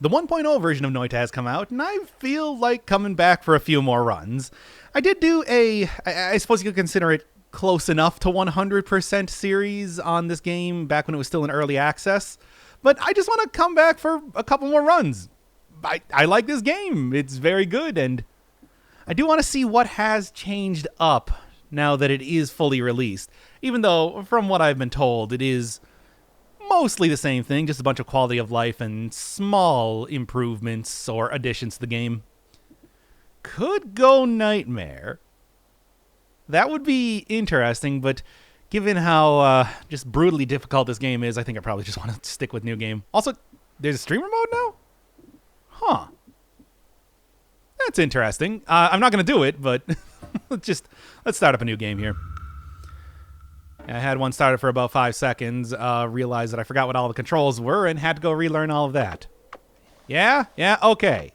The 1.0 version of Noita has come out, and I feel like coming back for a few more runs. I did do I suppose you could consider it close enough to 100% series on this game back when it was still in early access, but I just want to come back for a couple more runs. I like this game. It's very good, and I do want to see what has changed up now that it is fully released, even though, from what I've been told, it is mostly the same thing, just a bunch of quality of life and small improvements or additions to the game. Could go Nightmare. That would be interesting, but given how just brutally difficult this game is, I think I probably just want to stick with new game. Also, there's a streamer mode now? Huh. That's interesting. I'm not going to do it, but let's start up a new game here. I had one started for about 5 seconds, realized that I forgot what all the controls were, and had to go relearn all of that. Yeah, okay.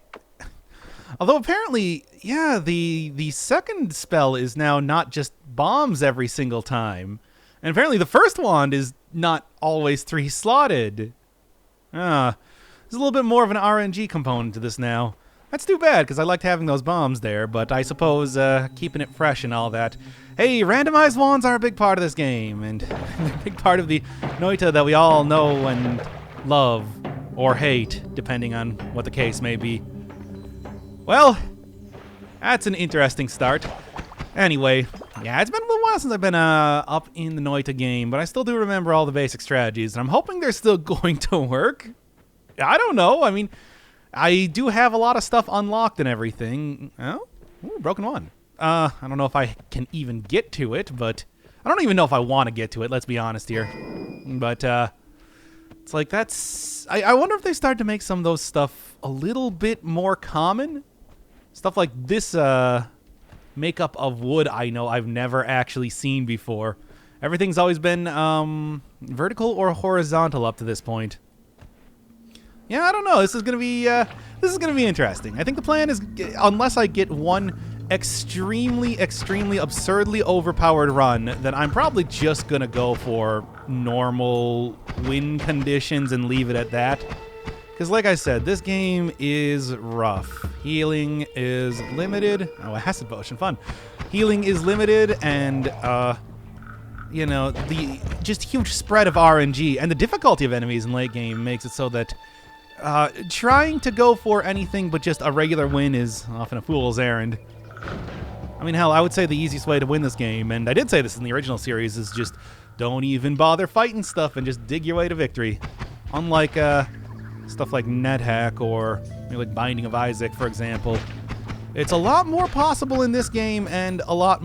Although apparently, yeah, the second spell is now not just bombs every single time. And apparently the first wand is not always 3-slotted. There's a little bit more of an RNG component to this now. That's too bad, because I liked having those bombs there, but I suppose keeping it fresh and all that. Hey, randomized wands are a big part of this game, and a big part of the Noita that we all know and love, or hate, depending on what the case may be. Well, that's an interesting start. Anyway, yeah, it's been a little while since I've been up in the Noita game, but I still do remember all the basic strategies, and I'm hoping they're still going to work. I don't know, I mean, I do have a lot of stuff unlocked and everything. Oh, ooh, broken one. I don't know if I can even get to it, but I don't even know if I want to get to it, let's be honest here. But it's like that's... I wonder if they start to make some of those stuff a little bit more common. Stuff like this makeup of wood I know I've never actually seen before. Everything's always been vertical or horizontal up to this point. Yeah, I don't know. This is gonna be interesting. I think the plan is, unless I get one extremely absurdly overpowered run, then I'm probably just gonna go for normal win conditions and leave it at that. Because like I said, this game is rough. Healing is limited. Oh, acid potion, fun. Healing is limited, and you know, the just huge spread of RNG and the difficulty of enemies in late game makes it so that trying to go for anything but just a regular win is often a fool's errand. I mean, hell, I would say the easiest way to win this game, and I did say this in the original series, is just don't even bother fighting stuff and just dig your way to victory. Unlike stuff like NetHack or maybe like Binding of Isaac, for example. It's a lot more possible in this game and a lot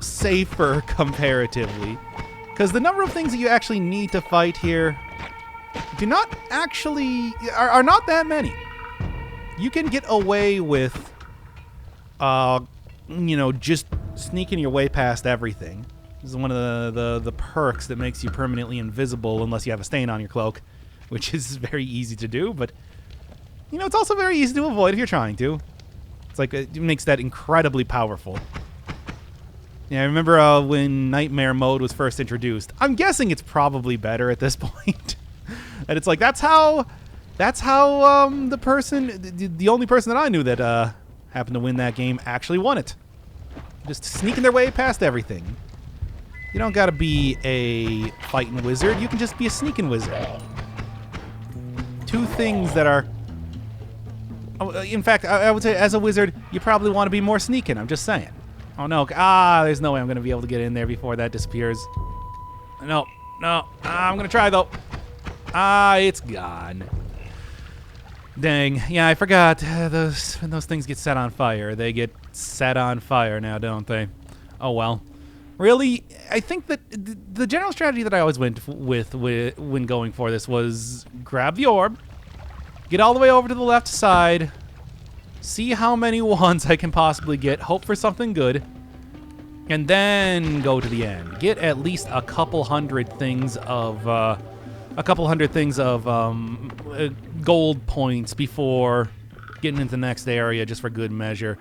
safer comparatively. Because the number of things that you actually need to fight here are not that many. You can get away with, you know, just sneaking your way past everything. This is one of the perks that makes you permanently invisible unless you have a stain on your cloak, which is very easy to do, but, you know, it's also very easy to avoid if you're trying to. It's like, it makes that incredibly powerful. Yeah, I remember when Nightmare mode was first introduced. I'm guessing it's probably better at this point. And it's like, that's how the only person that I knew that happened to win that game actually won it. Just sneaking their way past everything. You don't gotta be a fighting wizard, you can just be a sneaking wizard. Two things that are... in fact, I would say as a wizard, you probably want to be more sneaking, I'm just saying. Oh no, there's no way I'm gonna be able to get in there before that disappears. No, I'm gonna try though. It's gone. Dang, yeah, I forgot. When those things get set on fire, they get set on fire now, don't they? Oh well. Really, I think that the general strategy that I always went with when going for this was grab the orb, get all the way over to the left side, see how many wands I can possibly get, hope for something good, and then go to the end. Get at least a couple hundred things of gold points before getting into the next area, just for good measure.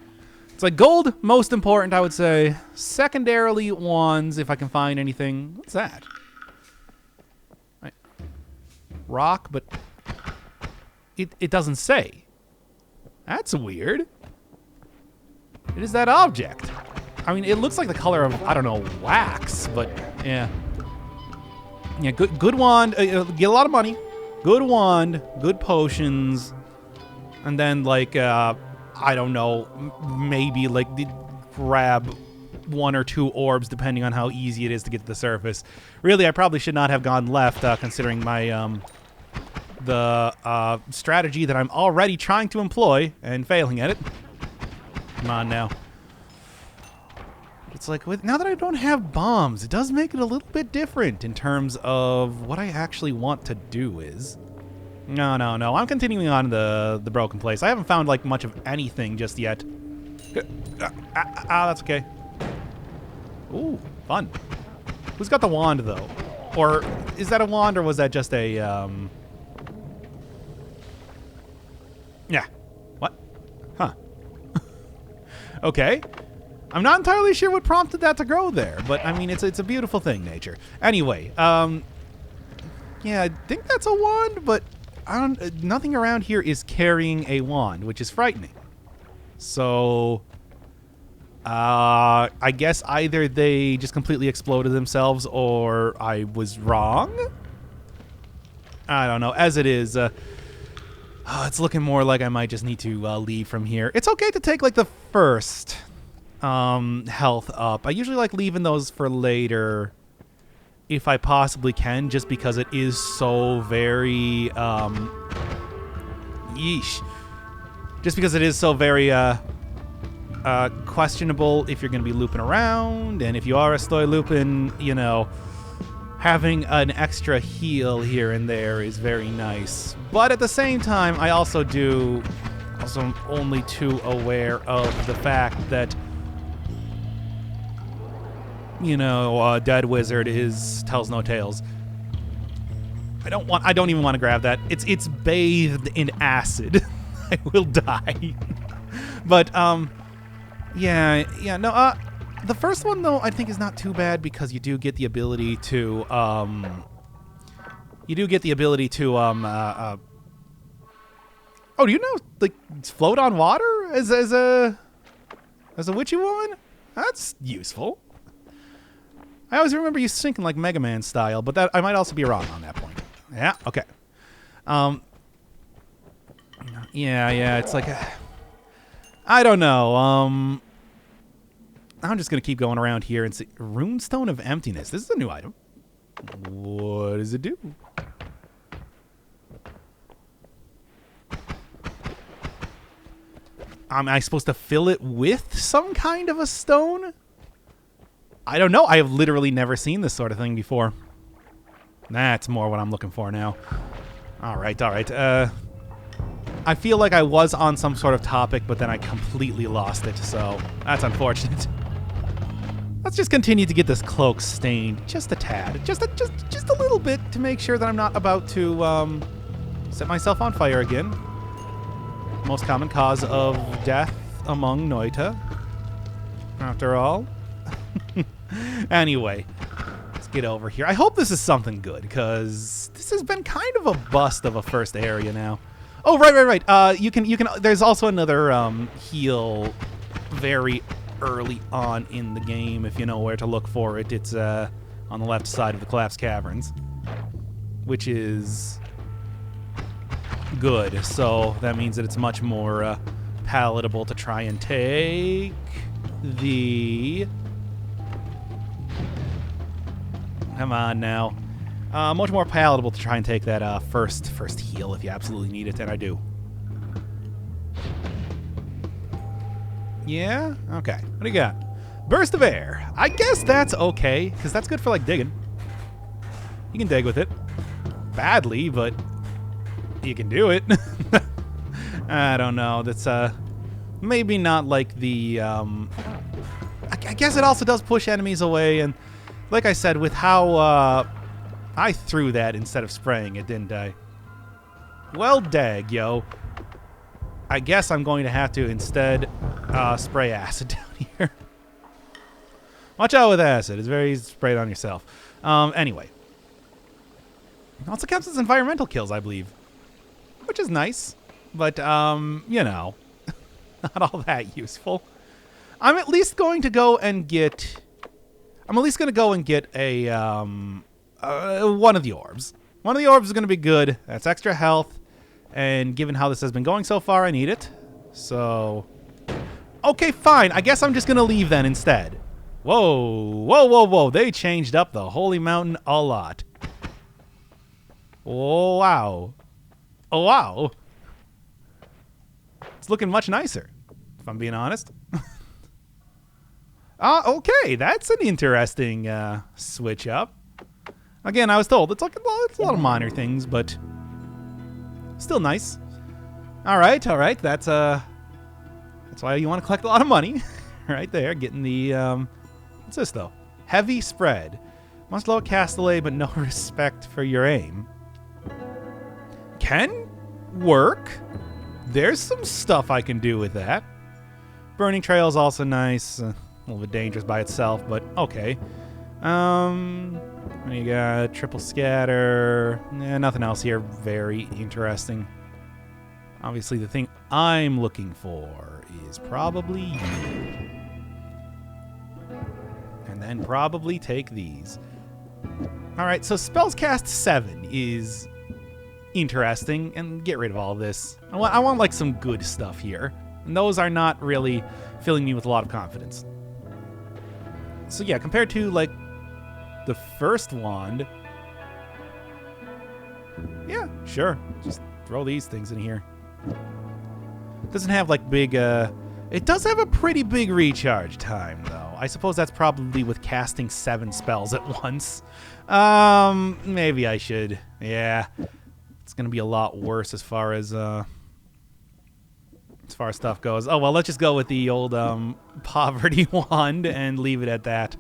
It's like gold, most important, I would say. Secondarily, wands, if I can find anything. What's that? Right. Rock, but It doesn't say. That's weird. It is that object. I mean, it looks like the color of, I don't know, wax, but yeah. Yeah, good wand. Get a lot of money. Good wand. Good potions. And then, like, I don't know, maybe, like, grab 1 or 2 orbs, depending on how easy it is to get to the surface. Really, I probably should not have gone left, considering my, the strategy that I'm already trying to employ and failing at it. Come on now. It's like, now that I don't have bombs, it does make it a little bit different in terms of what I actually want to do is. No. I'm continuing on the broken place. I haven't found, like, much of anything just yet. That's okay. Ooh, fun. Who's got the wand, though? Or is that a wand, or was that just a, Yeah. What? Huh. Okay. I'm not entirely sure what prompted that to grow there, but, I mean, it's a beautiful thing, nature. Anyway, yeah, I think that's a wand, but nothing around here is carrying a wand, which is frightening. So, I guess either they just completely exploded themselves, or I was wrong? I don't know. As it is, it's looking more like I might just need to leave from here. It's okay to take, like, the first health up. I usually like leaving those for later if I possibly can, just because it is so very just because it is so very questionable if you're going to be looping around, and if you are a stoy looping, you know, having an extra heal here and there is very nice. But at the same time, I also am only too aware of the fact that, you know, Dead Wizard tells no tales. I don't even want to grab that. It's bathed in acid. I will die. But no. The first one, though, I think is not too bad, because you do get the ability to oh, do you know, like, float on water as a witchy woman? That's useful. I always remember you sinking like Mega Man style, but that I might also be wrong on that point. Yeah, okay. Yeah, it's like, I don't know. I'm just going to keep going around here and see. Runestone of Emptiness. This is a new item. What does it do? Am I supposed to fill it with some kind of a stone? I don't know. I have literally never seen this sort of thing before. That's more what I'm looking for now. All right. I feel like I was on some sort of topic, but then I completely lost it, so that's unfortunate. Let's just continue to get this cloak stained just a tad. Just a little bit to make sure that I'm not about to set myself on fire again. Most common cause of death among Noita, after all. Anyway, let's get over here. I hope this is something good, because this has been kind of a bust of a first area now. Oh, right. You can. There's also another heal very early on in the game, if you know where to look for it. It's on the left side of the collapsed caverns, which is good. So that means that it's much more palatable to try and take the. Come on now. Much more palatable to try and take that first heal if you absolutely need it, and I do. Yeah? Okay. What do you got? Burst of air. I guess that's okay, because that's good for, like, digging. You can dig with it. Badly, but you can do it. I don't know. That's maybe not like the... I guess it also does push enemies away, and like I said, with how I threw that instead of spraying it, didn't I? Well, dag, yo. I guess I'm going to have to instead spray acid down here. Watch out with acid. It's very sprayed on yourself. Anyway. It also counts as environmental kills, I believe. which is nice, but, you know, not all that useful. I'm at least going to go and get... I'm at least going to go and get a, one of the orbs. One of the orbs is going to be good. That's extra health, and given how this has been going so far, I need it. So... Okay, fine. I guess I'm just going to leave then instead. Whoa, whoa, whoa, whoa. They changed up the Holy Mountain a lot. Oh, wow. Oh, wow. It's looking much nicer, if I'm being honest. Okay, that's an interesting switch up. Again, I was told it's like it's a lot of minor things, but still nice. All right, that's why you want to collect a lot of money, right there. Getting the what's this though? Heavy spread. Must lower cast delay, but no respect for your aim. Can work. There's some stuff I can do with that. Burning trail is also nice. A little bit dangerous by itself, but okay. You got triple scatter. Nothing else here very interesting. Obviously, the thing I'm looking for is probably you. And then probably take these. All right, so spells cast 7 is interesting, and get rid of all of this. I want like some good stuff here, and those are not really filling me with a lot of confidence. So yeah, compared to like the first wand, yeah, sure, just throw these things in here. Doesn't have like big it does have a pretty big recharge time though. I suppose that's probably with casting 7 spells at once. Maybe I should. Yeah, it's gonna be a lot worse as far as stuff goes. Oh well, let's just go with the old poverty wand and leave it at that.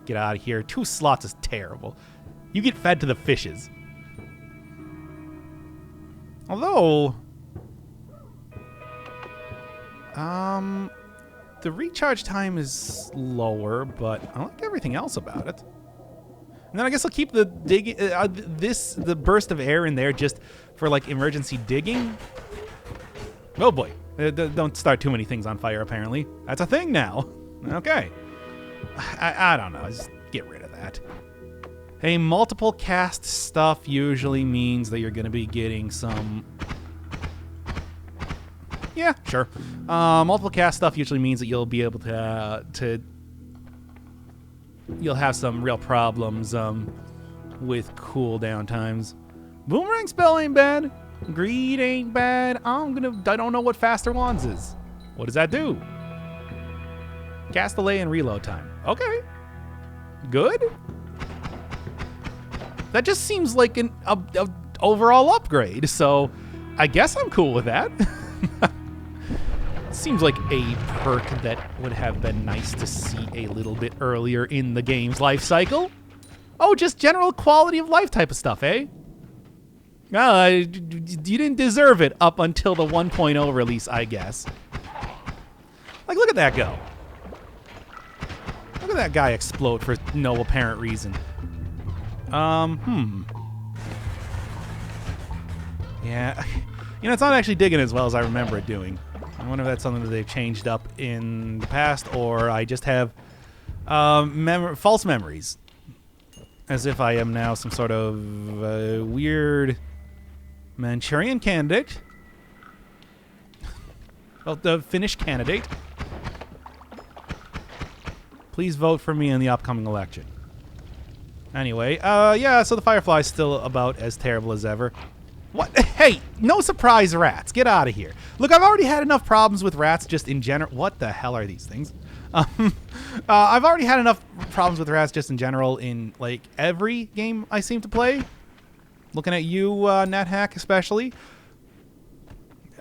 Get out of here. 2 slots is terrible. You get fed to the fishes. Although the recharge time is lower, but I like everything else about it. And then I guess I'll keep the the burst of air in there just for like emergency digging. Oh boy, don't start too many things on fire. Apparently, that's a thing now. Okay, I don't know. Just get rid of that. Hey, multiple cast stuff usually means that you're going to be getting some. Yeah, sure. Multiple cast stuff usually means that you'll be able to you'll have some real problems with cooldown times. Boomerang spell ain't bad. Greed ain't bad. I don't know what faster wands is. What does that do? Cast delay and reload time. Okay. Good. That just seems like an overall upgrade, so I guess I'm cool with that. Seems like a perk that would have been nice to see a little bit earlier in the game's life cycle. Oh, just general quality of life type of stuff, eh? You didn't deserve it up until the 1.0 release, I guess. Like, look at that go. Look at that guy explode for no apparent reason. Yeah, you know, it's not actually digging as well as I remember it doing. I wonder if that's something that they've changed up in the past, or I just have false memories. As if I am now some sort of weird Manchurian candidate. Well, the Finnish candidate. Please vote for me in the upcoming election. Anyway, yeah, so the Firefly's still about as terrible as ever. What? Hey, no surprise rats. Get out of here. Look, I've already had enough problems with rats just in general. What the hell are these things? I've already had enough problems with rats just in general in, like, every game I seem to play. Looking at you, NetHack, especially.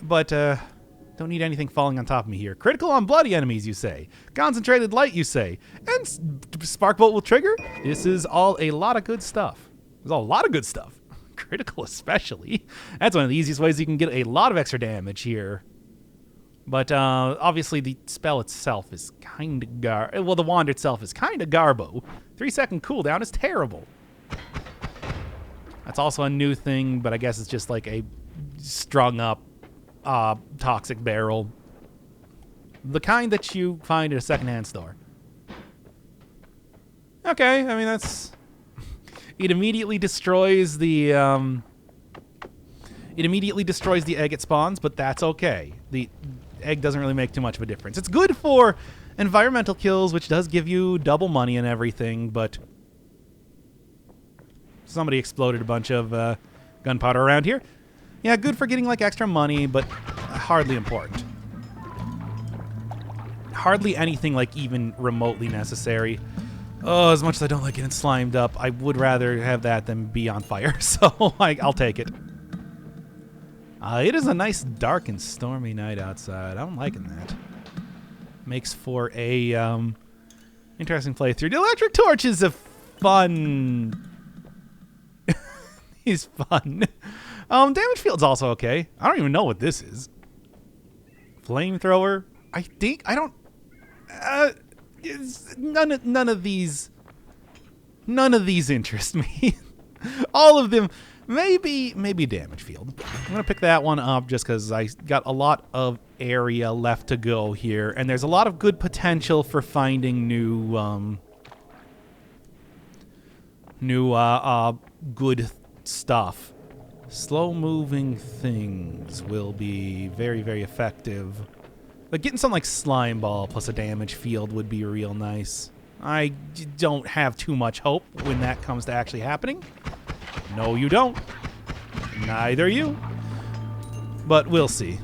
But, don't need anything falling on top of me here. Critical on bloody enemies, you say. Concentrated light, you say. And Sparkbolt will trigger. This is all a lot of good stuff. There's a lot of good stuff. Critical especially. That's one of the easiest ways you can get a lot of extra damage here. But obviously the spell itself is kind of well, the wand itself is kind of garbo. 3-second cooldown is terrible. That's also a new thing, but I guess it's just like a strung up toxic barrel. The kind that you find at a secondhand store. Okay, I mean, that's... It immediately destroys the... It immediately destroys the egg it spawns, but that's okay. The egg doesn't really make too much of a difference. It's good for environmental kills, which does give you double money and everything, but... Somebody exploded a bunch of gunpowder around here. Yeah, good for getting, like, extra money, but hardly important. Hardly anything, like, even remotely necessary. Oh, as much as I don't like getting slimed up, I would rather have that than be on fire, so I'll take it. It is a nice dark and stormy night outside. I'm liking that. Makes for a interesting playthrough. The electric torch is a fun... He's fun. Damage field's also okay. I don't even know what this is. Flamethrower? I think... I don't... none of these interest me. All of them... Maybe damage field. I'm going to pick that one up just because I got a lot of area left to go here. And there's a lot of good potential for finding new good stuff. Slow-moving things will be very, very effective. But getting something like Slime Ball plus a damage field would be real nice. I don't have too much hope when that comes to actually happening. No, you don't. Neither you. But we'll see.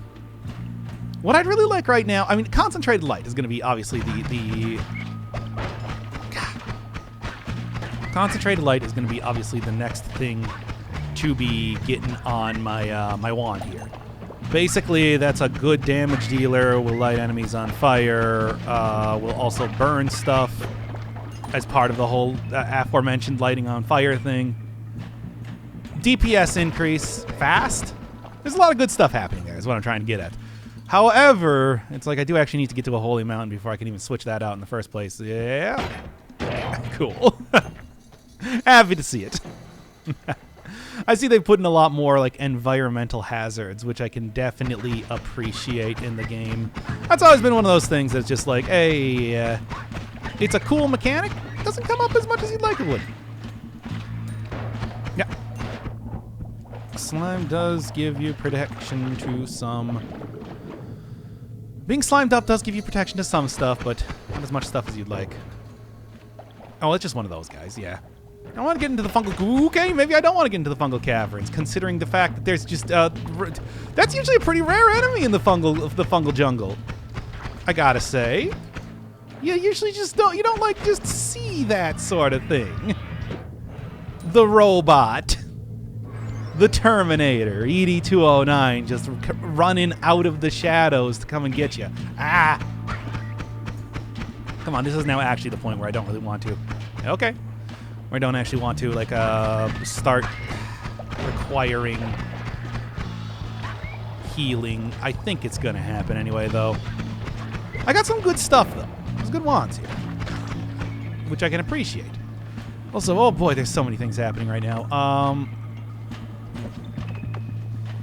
What I'd really like right now, I mean, Concentrated Light is going to be obviously the Concentrated Light is going to be obviously the next thing to be getting on my my wand here. Basically, that's a good damage dealer. Will light enemies on fire. Will also burn stuff as part of the whole aforementioned lighting on fire thing. DPS increase fast. There's a lot of good stuff happening there is what I'm trying to get at. However, it's like I do actually need to get to a holy mountain before I can even switch that out in the first place. Yeah. Cool. Happy to see it. I see they've put in a lot more like environmental hazards, which I can definitely appreciate in the game. That's always been one of those things that's just like, hey, it's a cool mechanic. It doesn't come up as much as you'd like it would. Yeah. Slime does give you protection to some... Being slimed up does give you protection to some stuff, but not as much stuff as you'd like. Oh, it's just one of those guys, yeah. I want to get into the fungal... Okay, maybe I don't want to get into the fungal caverns, considering the fact that there's just... that's usually a pretty rare enemy in the fungal jungle. I gotta say. You usually just don't... You don't, like, just see that sort of thing. The robot. The Terminator, ED-209, just running out of the shadows to come and get you. Ah! Come on, this is now actually the point where I don't really want to. Okay. Where I don't actually want to, like, start requiring healing. I think it's going to happen anyway, though. I got some good stuff, though. There's good wands here, which I can appreciate. Also, oh boy, there's so many things happening right now.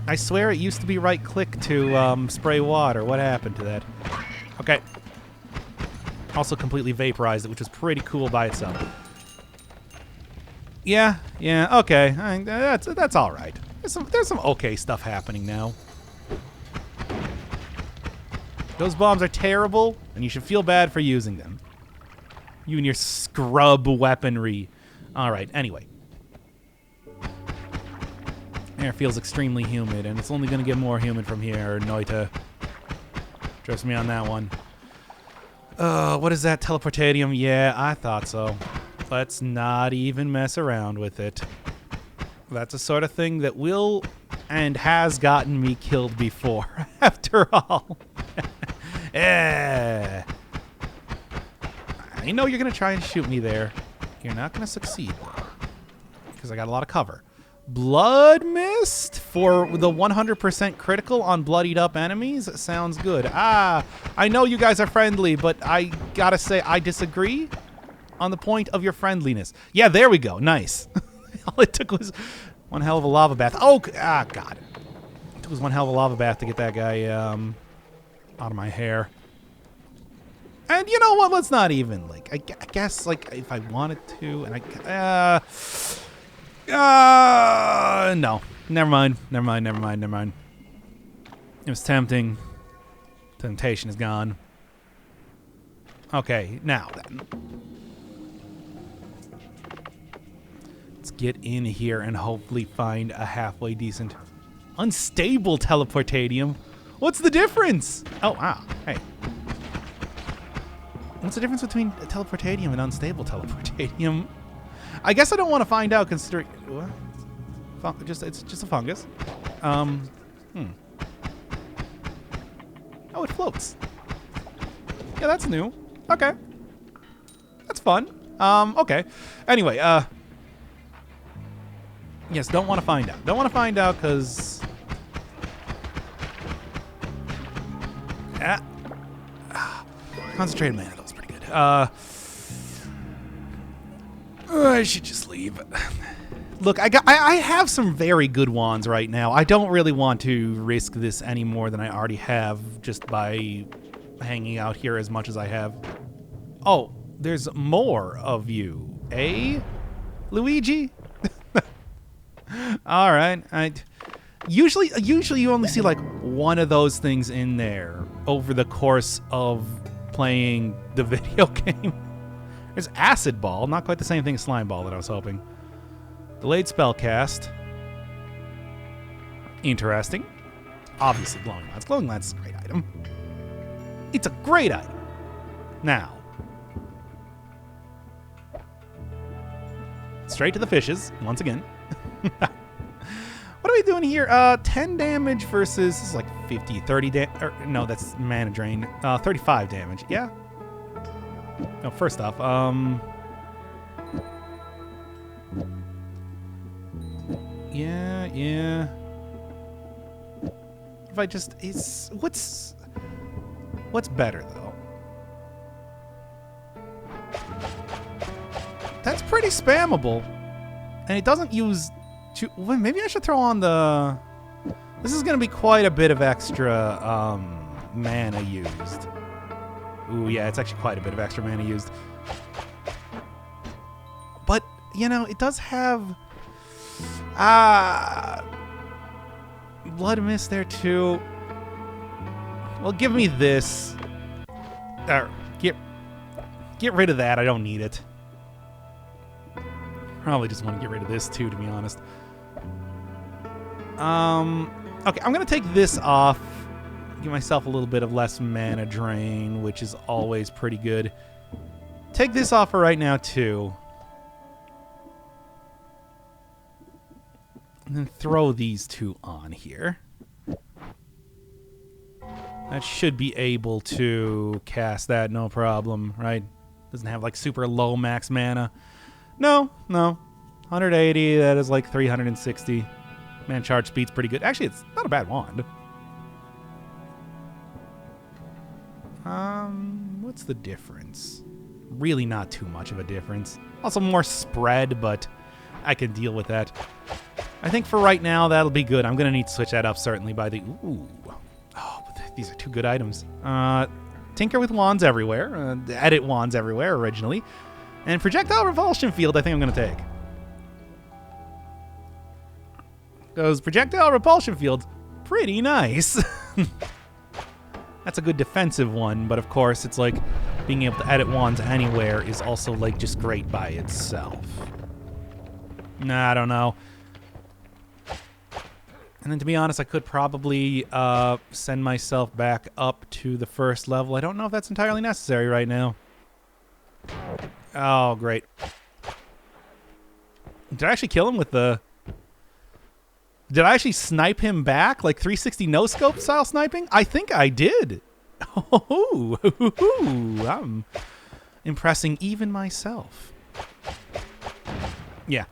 I swear it used to be right-click to spray water. What happened to that? Okay. Also completely vaporized it, which was pretty cool by itself. Yeah, okay. That's all right. There's some okay stuff happening now. Those bombs are terrible, and you should feel bad for using them. You and your scrub weaponry. All right, anyway. Air feels extremely humid, and it's only going to get more humid from here, Noita. Trust me on that one. What is that, teleportadium? Yeah, I thought so. Let's not even mess around with it. That's a sort of thing that will and has gotten me killed before, after all. I know you're going to try and shoot me there. You're not going to succeed, though, because I got a lot of cover. Blood Mist for the 100% critical on bloodied up enemies? Sounds good. I know you guys are friendly, but I gotta say I disagree on the point of your friendliness. Yeah, there we go. Nice. All it took was one hell of a lava bath. Oh, God. It was one hell of a lava bath to get that guy out of my hair. And you know what? Let's not even, like, I guess, like, if I wanted to, and no. Never mind. It was tempting. Temptation is gone. Okay, now then. Let's get in here and hopefully find a halfway decent unstable teleportadium. What's the difference? Oh, wow. Hey. What's the difference between a teleportadium and unstable teleportadium? I guess I don't want to find out considering... What? It's just a fungus. Oh, it floats. Yeah, that's new. Okay. That's fun. Okay. Anyway, yes, don't want to find out. Don't want to find out because... Concentrated mana, that was pretty good. I should just leave. Look, I have some very good wands right now. I don't really want to risk this any more than I already have just by hanging out here as much as I have. Oh, there's more of you, eh, Luigi? All right. Usually you only see like one of those things in there over the course of playing the video game. There's Acid Ball, not quite the same thing as Slime Ball that I was hoping. Delayed spell cast. Interesting. Obviously Glowing Lance. Glowing Lance is a great item. It's a great item. Now. Straight to the fishes, once again. What are we doing here? 10 damage versus, this is like 50, 30 damage. No, that's mana drain. 35 damage. Yeah. No, first off, yeah. If I just, what's better though? That's pretty spammable, and it doesn't use. Well, maybe I should throw on the... This is going to be quite a bit of extra mana used. Ooh, yeah, it's actually quite a bit of extra mana used. But, you know, it does have... Blood Mist there, too. Well, give me this. Get rid of that. I don't need it. Probably just want to get rid of this, too, to be honest. Okay, I'm going to take this off. Give myself a little bit of less mana drain, which is always pretty good. Take this off for right now, too. And then throw these two on here. That should be able to cast that, no problem, right? Doesn't have, like, super low max mana. No. 180, that is like 360. Man, charge speed's pretty good. Actually, it's not a bad wand. What's the difference? Really not too much of a difference. Also more spread, but I can deal with that. I think for right now, that'll be good. I'm going to need to switch that up, certainly, by the... Ooh. Oh, but these are two good items. Tinker with Wands Everywhere. Edit Wands Everywhere, originally. And Projectile Repulsion Field, I think I'm going to take. Because Projectile Repulsion Field's pretty nice. That's a good defensive one, but of course, it's like being able to edit wands anywhere is also like just great by itself. Nah, I don't know. And then to be honest, I could probably send myself back up to the first level. I don't know if that's entirely necessary right now. Oh, great. Did I actually kill him with the... Did I actually snipe him back? Like 360 no-scope style sniping? I think I did. Oh, I'm impressing even myself. Yeah.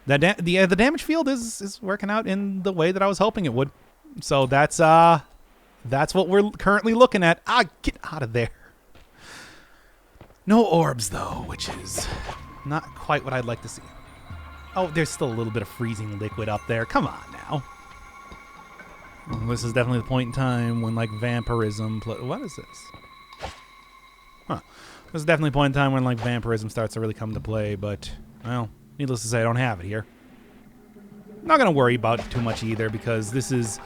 The damage field is working out in the way that I was hoping it would. So that's what we're currently looking at. Get out of there. No orbs, though, which is not quite what I'd like to see. Oh, there's still a little bit of freezing liquid up there. Come on now. This is definitely the point in time when, like, vampirism... What is this? Huh. This is definitely a point in time when, like, vampirism starts to really come to play, but, well, needless to say, I don't have it here. I'm not going to worry about it too much either, because this is,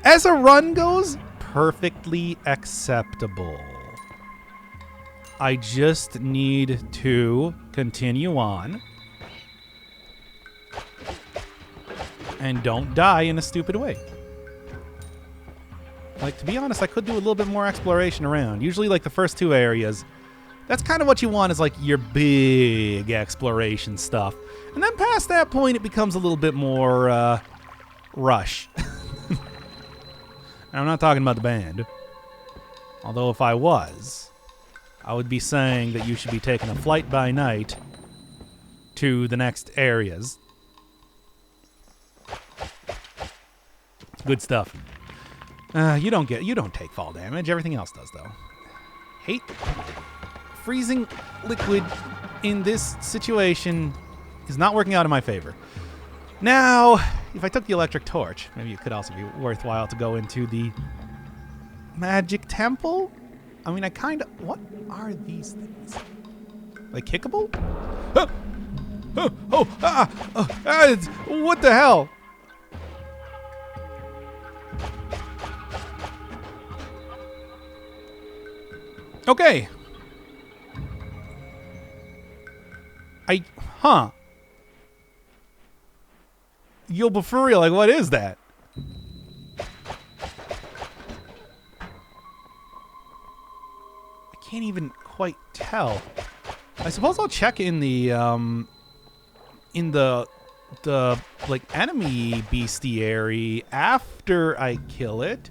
as a run goes, perfectly acceptable. I just need to continue on and don't die in a stupid way. Like, to be honest, I could do a little bit more exploration around. Usually, like, the first two areas, that's kind of what you want, is like your big exploration stuff. And then past that point, it becomes a little bit more rush. I'm not talking about the band. Although if I was, I would be saying that you should be taking a flight by night to the next areas. Good stuff. You don't take fall damage. Everything else does, though. Hate freezing liquid in this situation is not working out in my favor. Now, if I took the electric torch, maybe it could also be worthwhile to go into the magic temple. I mean, I kind of... What are these things? Are they kickable? What the hell? Okay. Yo, but for real, like, what is that? I can't even quite tell. I suppose I'll check in the like, enemy bestiary after I kill it.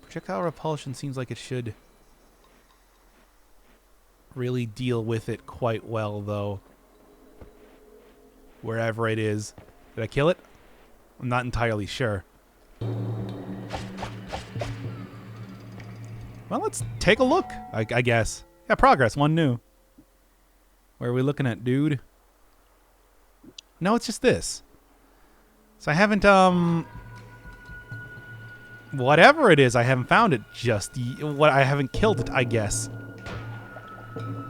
Projectile repulsion seems like it should really deal with it quite well, though. Wherever it is. Did I kill it? I'm not entirely sure. Well, let's take a look, I guess. Yeah, progress, one new. Where are we looking at, dude? No, it's just this. So I haven't, whatever it is, I haven't found it just... I haven't killed it, I guess.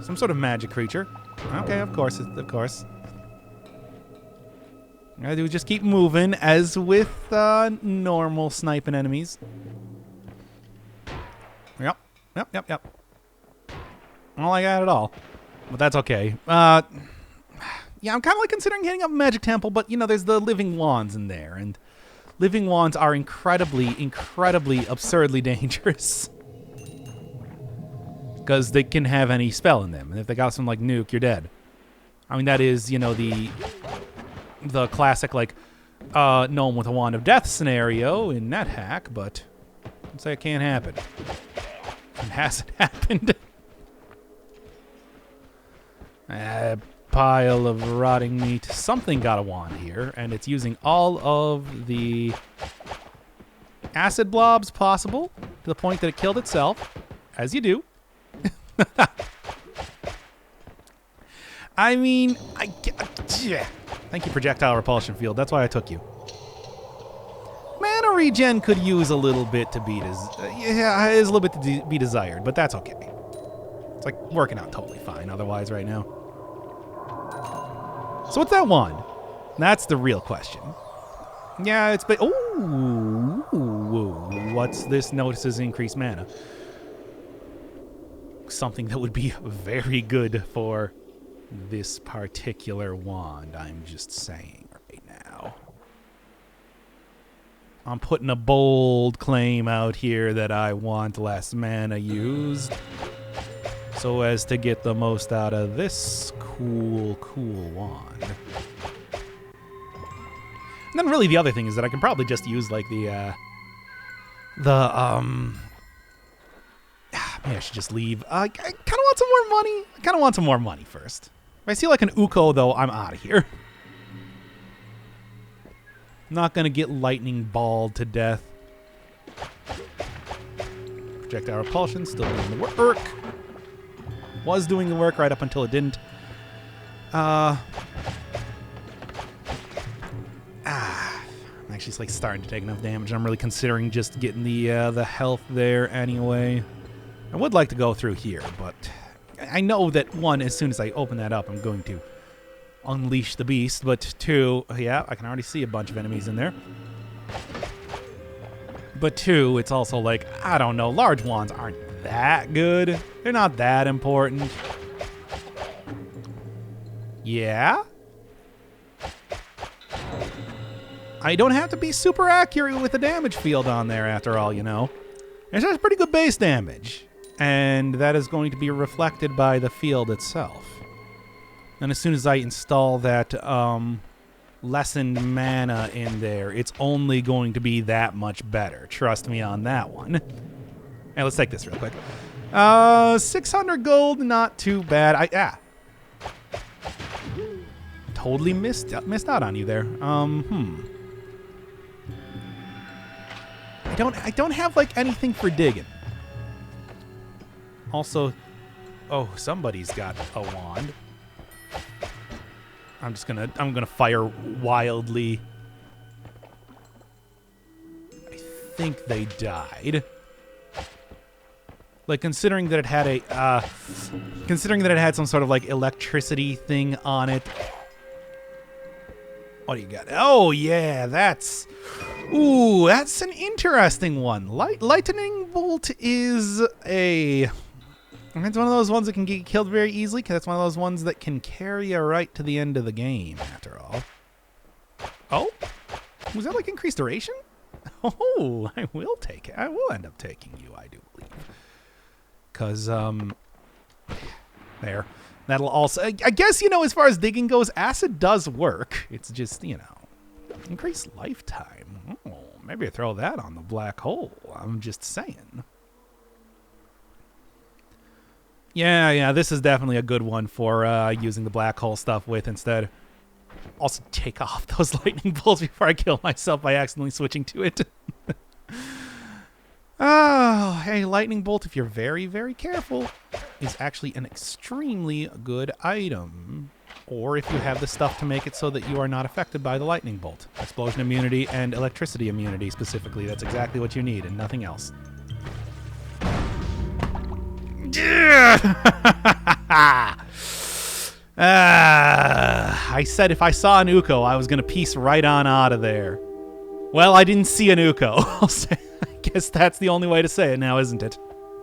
Some sort of magic creature. Okay, of course, of course. All I do is just keep moving, as with normal sniping enemies. Yep. All I got at all. But that's okay. Yeah, I'm kind of like considering hitting up Magic Temple, but, you know, there's the living wands in there, and living wands are incredibly, absurdly dangerous. Because they can have any spell in them, and if they got some, like, nuke, you're dead. I mean, that is, you know, the classic, like, gnome with a wand of death scenario in NetHack, but I'd say it can't happen. It hasn't happened. A pile of rotting meat. Something got a wand here, and it's using all of the acid blobs possible to the point that it killed itself, as you do. I mean, thank you, projectile repulsion field. That's why I took you. Mana regen could use a little bit to be is a little bit to be desired, but that's okay. It's like working out totally fine otherwise right now. So what's that wand? That's the real question. Yeah, it's ooh, what's this? Notices increased mana. Something that would be very good for this particular wand, I'm just saying right now. I'm putting a bold claim out here that I want less mana used so as to get the most out of this cool wand. And then really the other thing is that I can probably just use like maybe I should just leave. I kind of want some more money. I kind of want some more money first. If I see like an Uko, though, I'm out of here. Not going to get lightning balled to death. Projectile repulsion, still doing the work. Was doing the work right up until it didn't. I Actually, it's like starting to take enough damage. I'm really considering just getting the health there anyway. I would like to go through here, but I know that, one, as soon as I open that up, I'm going to unleash the beast, but two, yeah, I can already see a bunch of enemies in there. But two, it's also like, I don't know, large wands aren't that good. They're not that important. Yeah? I don't have to be super accurate with the damage field on there after all, you know. It's just pretty good base damage. And that is going to be reflected by the field itself. And as soon as I install that lessened mana in there, it's only going to be that much better. Trust me on that one. Hey, let's take this real quick. 600 gold, not too bad. Totally missed out on you there. I don't have like anything for digging. Also, oh, somebody's got a wand. I'm gonna fire wildly. I think they died. Like, considering that it had some sort of like electricity thing on it. What do you got? Oh yeah, that's an interesting one. Lightning bolt is it's one of those ones that can get killed very easily, because it's one of those ones that can carry you right to the end of the game, after all. Oh? Was that like increased duration? Oh, I will take it. I will end up taking you, I do believe. Because, there. That'll also, I guess, you know, as far as digging goes, acid does work. It's just, you know, increased lifetime. Oh, maybe I throw that on the black hole. I'm just saying. Yeah, this is definitely a good one for using the black hole stuff with instead. Also, take off those lightning bolts before I kill myself by accidentally switching to it. Oh, hey, lightning bolt, if you're very, very careful, is actually an extremely good item. Or if you have the stuff to make it so that you are not affected by the lightning bolt. Explosion immunity and electricity immunity specifically. That's exactly what you need and nothing else. I said if I saw an Uko, I was going to piece right on out of there. Well, I didn't see an Uko. I guess that's the only way to say it now, isn't it?